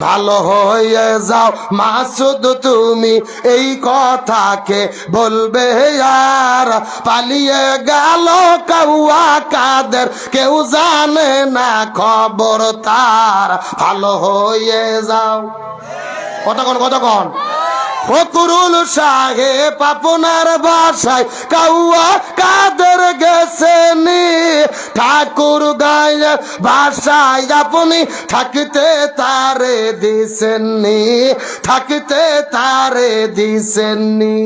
ভালো হয়ে যাও মাসুদ তুমি এই কথাকে বলবে আর পালিয়ে গেল কাউয়া কাদের কেউ জানে না খবর তার ভালো হয়ে যাও কতক্ষণ ফকরুল সাহেব আপনার বাসায় কাউয়া কাদের গেছেনি ঠাকুর গায়ের বাসায় আপনি থাকতে তারে দিছেননি থাকতে তারে দিছেননি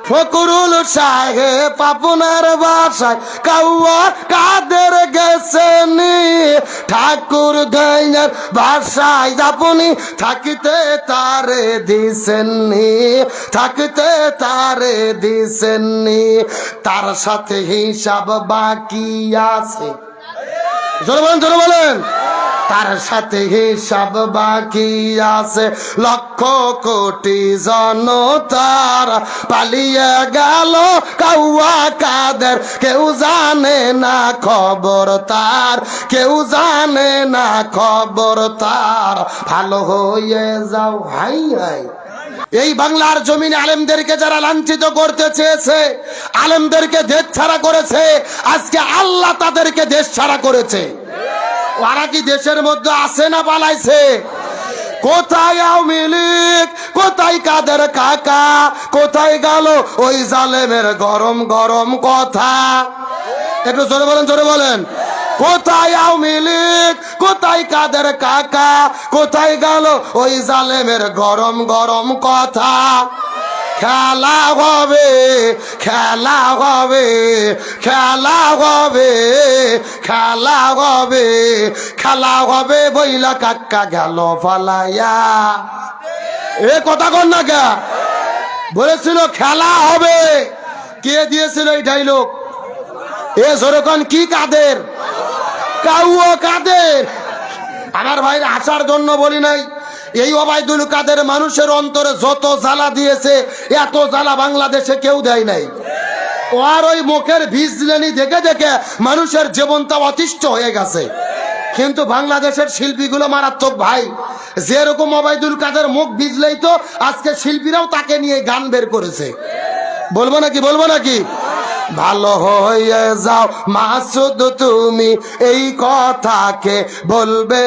ফকরুল সাহেব আপনার বাসায় কাউয়া কাদের গেছেনি ঠাকুর গায়ের বাসায় আপনি থাকতে তারে দিছেননি থাকতে তারে দিছেননি তার সাথে হিসাব বাকি আছে জোরে বলেন তার সাথে হিসাব বাকি আছে লক্ষ কোটি জনতার পালিয়ে গেল কাউয়া কাদের কেউ জানে না খবর তার কেউ জানে না খবর তার ভালো হয়ে যাও হাই হাই এই বাংলার জমিনে আলেমদেরকে যারা লাঞ্ছিত করতে চেয়েছে আলেমদেরকে দেশ ছাড়া করেছে আজকে আল্লাহ তাদেরকে দেশ ছাড়া করেছে ওরা কি দেশের মধ্যে আছে না পালাইছে কোথায় আওয়ামী লীগ কোথায় কাদের কাকা কোথায় গেল ওই জালেমের গরম গরম কথা একটু জোরে বলেন কোথায় আওয়ামী লীগ কোথায় কাদের কাকা কোথায় গেল ওই জালেমের গরম গরম কথা খেলা হবে খেলা হবে খেলা হবে খেলা হবে খেলা হবে বইলা কাকা গেল ফালাইয়া এ কথা কন না কে বলেছিল খেলা হবে কে দিয়েছিল এই ডায়লগ এ জোরকন কি কাদের কাউয়া কাদের আমার ভাই আসার জন্য বলি নাই এই ওবায়দুল কাদের মানুষের অন্তরে যত জ্বালা দিয়েছে এত জ্বালা বাংলাদেশে কেউ দেয় নাই আর ওই মুখের ভিজলেনি দেখে দেখে মানুষের জীবনটা অতিষ্ঠ হয়ে গেছে কিন্তু বাংলাদেশের শিল্পীগুলো মারাত্মক ভাই যেরকম ওবায়দুল কাদের মুখ ভিজলেই তো আজকে শিল্পীরাও তাকে নিয়ে গান বের করেছে বলবো নাকি ভালো হয়ে যাও মাসুদ তুমি এই কথাকে বলবে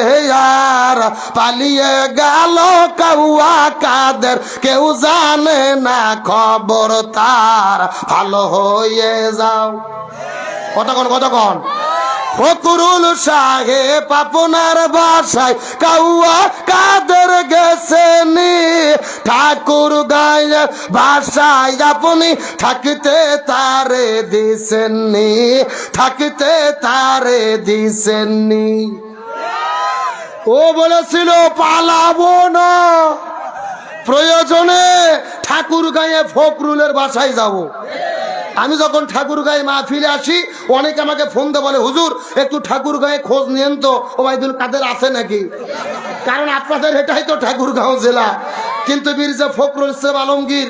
আর পালিয়ে গেল কাউয়া কাদের কেউ জানে না খবর তার ভালো হয়ে যাও কতক্ষণ ফকরুল সাহেব আপনার বাসায় কাউয়া কাদের গেছেনি ঠাকুর গায়ের বাসায় আপনি থাকতে তারে দিছেননি থাকতে তারে দিছেননি ও বলেছিল পালাবো না প্রয়োজনে ঠাকুর গায়ে ফকরুলের বাসায় যাব আমি যখন ঠাকুর গায়ে মাহফিলে আসি অনেকে আমাকে ফোন দিয়ে বলে হুজুর একটু ঠাকুর গায়ে খোঁজ নিয়েন তো ওবায়দুল কাদের আছে নাকি কারণ আপনাদের এটাই তো ঠাকুরগাঁও জেলা কিন্তু মির্জা ফখরুল ইসলাম আলমগীর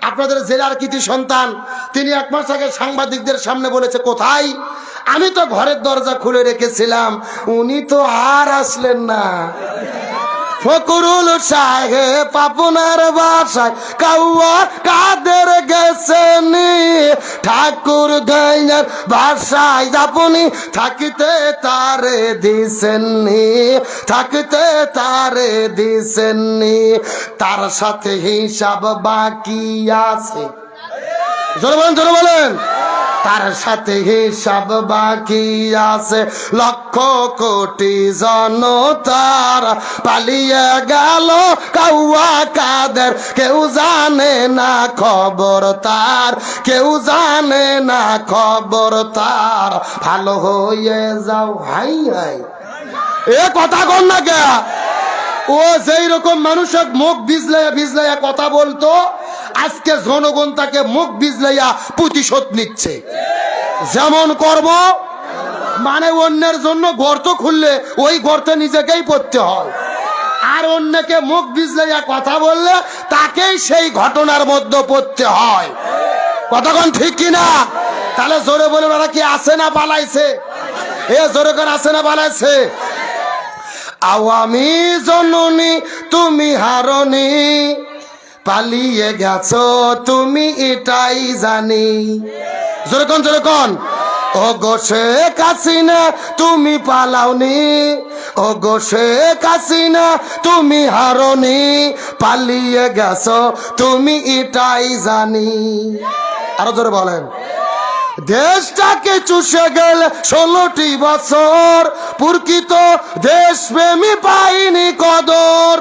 আপনাদের জেলার কৃতি সন্তান তিনি এক মাস আগে সাংবাদিকদের সামনে বলেছে কোথায় আমি তো ঘরের দরজা খুলে রেখেছিলাম উনি তো আর আসলেন না ফকরুল সাহেব আপনার বাসায় কাউয়া কাদের গেছেনি ঠাকুর গায়ের বাসায় আপনি থাকতে তারে দিছেননি থাকতে তারে দিছেননি তার সাথে হিসাব বাকি আছে জোরে বলেন তার সাথে হিসাব বাকি আছে লক্ষ কোটি জনতার পালিয়ে গেল কাউয়া কাদের কেউ জানে না খবর তার কেউ জানে না খবর তার ভালো হয়ে যাও হাই হাই এ কথা কন না কে ও যেই রকম মানুষের মুখ ভিজলাইয়া কথা বলতো আজকে জনগণ তাকে মুখ ভিজলাইয়া প্রতিশোধ নিচ্ছে যেমন কর্ম মানে অন্যের জন্য গর্ত খুললে ওই গর্তে নিজেকেই পড়তে হয় আর অন্যকে মুখ ভিজলাইয়া কথা বললে তাকেই সেই ঘটনার মধ্যে পড়তে হয় কতক্ষণ ঠিক কিনা তাহলে জোরে বলে ওরা কি আছে না পালাইছে এ জোরে করে আছে না পালাইছে আওয়ামী জননী তুমি হারনি, পালিয়ে গেছো তুমি এটাই জানি। যেরকম যেরকম ও গো শেখ হাসিনা তুমি পালাওনি, ও গো শেখ হাসিনা তুমি হারনি, পালিয়ে গেছো তুমি এটাই জানি। আরো জোরে বলেন। দেশটাকে চুষে গেল 16টি বছর, প্রকৃত দেশপ্রেমী পাইনি কদর।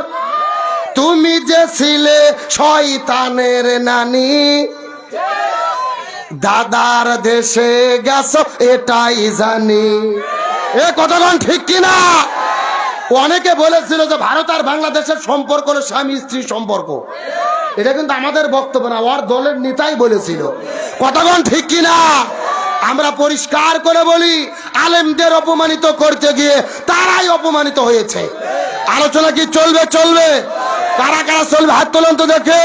তুমি যে ছিলে শয়তানের নানি, দাদার দেশে গেছো এটাই জানি। এ কথাটা ঠিক কিনা? অনেকে বলেছিল যে ভারত আর বাংলাদেশের সম্পর্ক হলো স্বামী স্ত্রী সম্পর্ক। এটা কিন্তু আমাদের বক্তব্য না, ওর দলের নেতাই বলেছিল। কথাটা ঠিক কিনা? আমরা পরিষ্কার করে বলি, আলেমদের অপমানিত করতে গিয়ে তারাই অপমানিত হয়েছে। আলোচনা কি চলবে? চলবে। কারা কারা চলবে হাত তোলেন তো দেখে।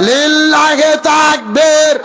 লিল্লাহে তাকবীর।